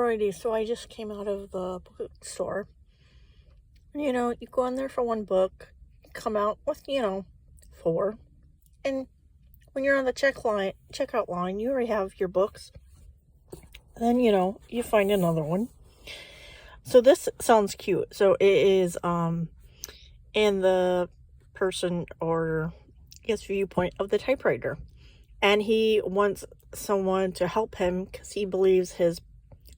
Alrighty, so I just came out of the bookstore. You know, you go in there for one book, come out with, 4. And when you're on the checkout line, you already have your books. Then, you find another one. So this sounds cute. So it is in the person or I guess viewpoint of the typewriter. And he wants someone to help him because he believes his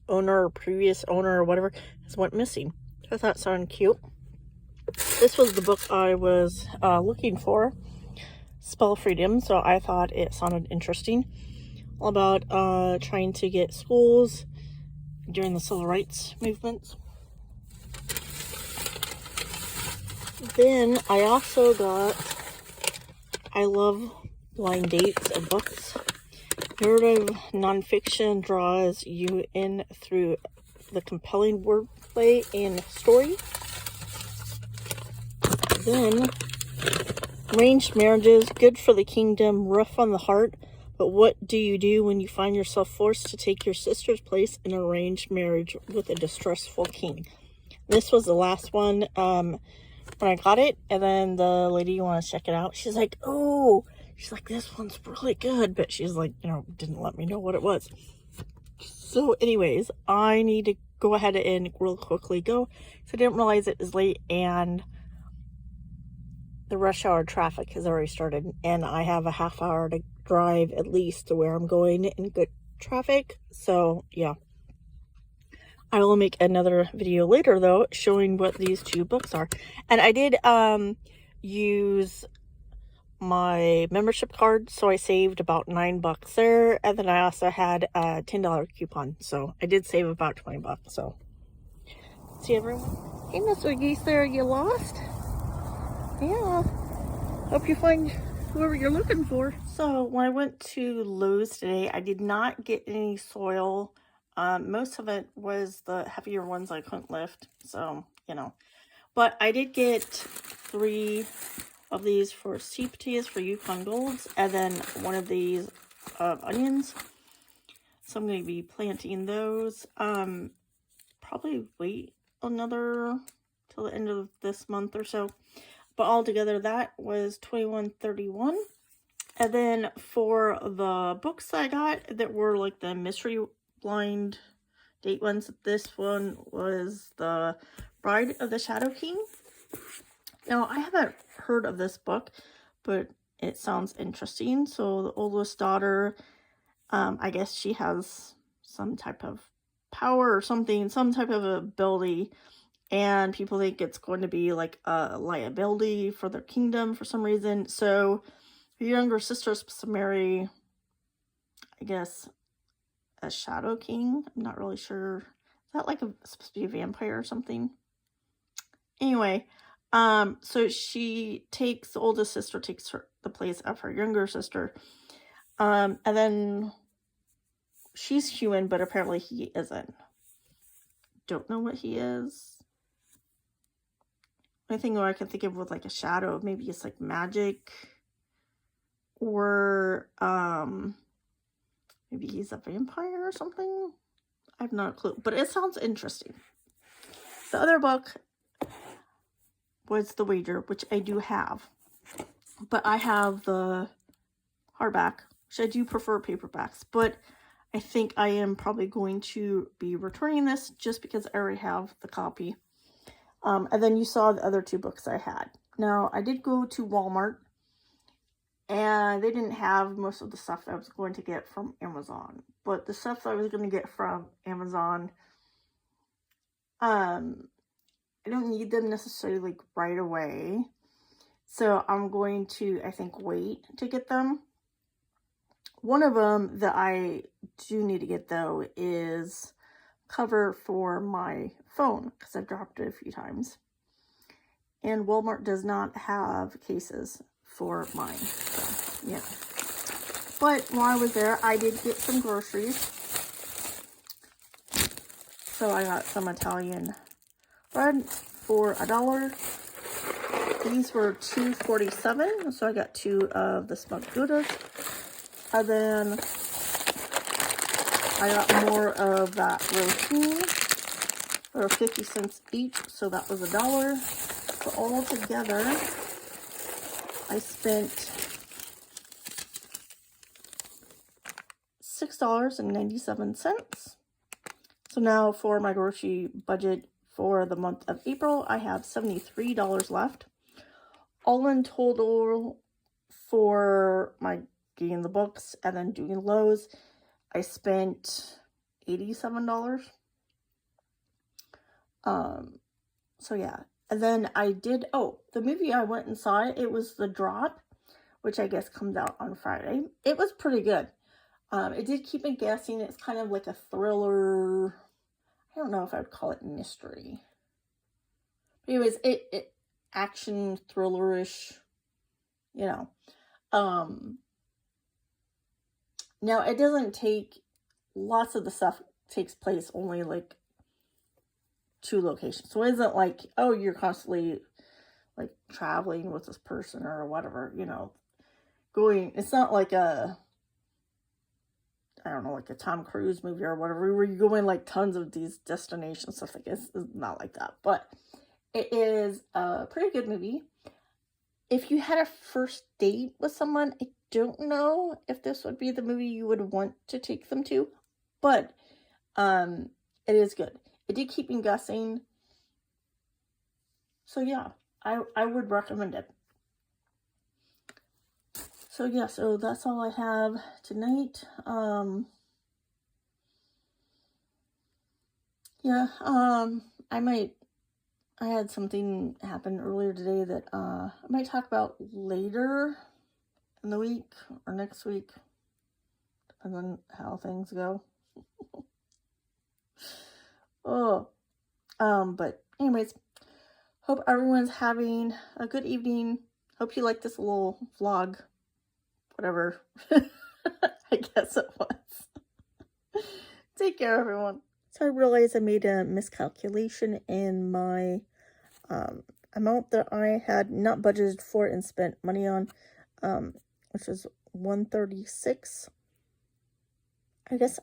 owner or previous owner or whatever has went missing. So I thought it sounded cute. This was the book I was looking for, Spell Freedom, so I thought it sounded interesting. All about trying to get schools during the civil rights movements. Then I also got I Love Blind Dates of books. Narrative nonfiction draws you in through the compelling wordplay and story. Then, arranged marriages, good for the kingdom, rough on the heart, but what do you do when you find yourself forced to take your sister's place in an arranged marriage with a distrustful king? This was the last one when I got it, and then the lady wanted to check it out. She's like, oh, she's like, this one's really good, but she's like, didn't let me know what it was. So anyways, I need to go ahead and real quickly go. So I didn't realize it was late, and the rush hour traffic has already started, and I have a half hour to drive at least to where I'm going in good traffic. So yeah, I will make another video later though showing what these two books are. And I did use my membership card, so I saved about $9 there, and then I also had a $10 coupon, so I did save about $20. So see everyone. Hey, Mr. Geese, there, you lost? Yeah, hope you find whoever you're looking for. So when I went to Lowe's today, I did not get any soil. Most of it was the heavier ones I couldn't lift, so but I did get 3 of these for sweet potatoes for Yukon Golds, and then 1 of these onions. So I'm going to be planting those. Probably wait another till the end of this month or so. But altogether, that was $21.31. And then for the books I got that were like the mystery blind date ones, this one was the Bride of the Shadow King. Now, I haven't heard of this book, but it sounds interesting. So the oldest daughter, I guess she has some type of power or something, some type of ability, and people think it's going to be like a liability for their kingdom for some reason. So her younger sister is supposed to marry, I guess, a Shadow King. I'm not really sure. Is that like supposed to be a vampire or something? Anyway, so the oldest sister takes the place of her younger sister. And then she's human, but apparently he isn't. Don't know what he is. Only thing I can think of with like a shadow, maybe it's like magic, or maybe he's a vampire or something. I have no clue, but it sounds interesting. The other book was The Wager, which I do have, but I have the hardback, which I do prefer paperbacks, but I think I am probably going to be returning this just because I already have the copy. And then you saw the other 2 books I had. Now, I did go to Walmart, and they didn't have most of the stuff I was going to get from Amazon. But the stuff I was going to get from Amazon, I don't need them necessarily like right away. So I'm going to, I think, wait to get them. One of them that I do need to get, though, is cover for my phone, because I've dropped it a few times. And Walmart does not have cases for mine. So, yeah. But while I was there, I did get some groceries. So I got some Italian bread for $1. These were $2.47, so I got 2 of the smoked Goudas. And then I got more of that routine for 50 cents each, so that was $1. So all together, I spent $6.97. So now for my grocery budget for the month of April, I have $73 left. All in total for my getting the books and then doing Lowe's, I spent $87. So yeah. And then I did, the movie I went and saw, it was The Drop, which I guess comes out on Friday. It was pretty good. It did keep me guessing. It's kind of like a thriller. I don't know if I would call it mystery. But anyways, it action thrillerish, you know. Now it doesn't take, lots of the stuff takes place only like 2 locations. So it isn't like, oh, you're constantly like traveling with this person or whatever, you know, going, it's not like a, I don't know, like a Tom Cruise movie or whatever, where you go in like tons of these destinations, stuff like this. It's not like that, but it is a pretty good movie. If you had a first date with someone, I don't know if this would be the movie you would want to take them to, but it is good. It did keep me guessing. So yeah, I would recommend it. So yeah, so that's all I have tonight. I had something happen earlier today that I might talk about later in the week or next week. Depends on how things go. But anyways, hope everyone's having a good evening. Hope you like this little vlog. Whatever. I guess it was. Take care, everyone. So I realized I made a miscalculation in my amount that I had not budgeted for and spent money on, which was $136. I guess,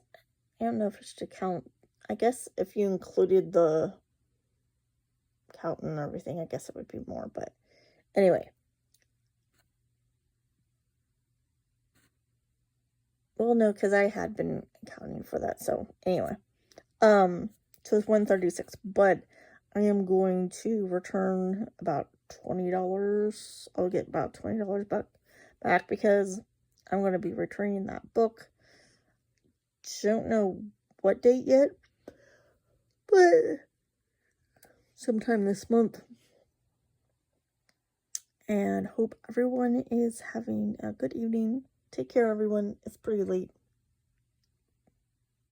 I don't know if I should count. I guess if you included the count and everything, I guess it would be more, but anyway. Well, no, because I had been accounting for that, so anyway. So it's $136, but I am going to return about $20. I'll get about $20 back because I'm going to be returning that book. Don't know what date yet, but sometime this month. And hope everyone is having a good evening. Take care, everyone. It's pretty late.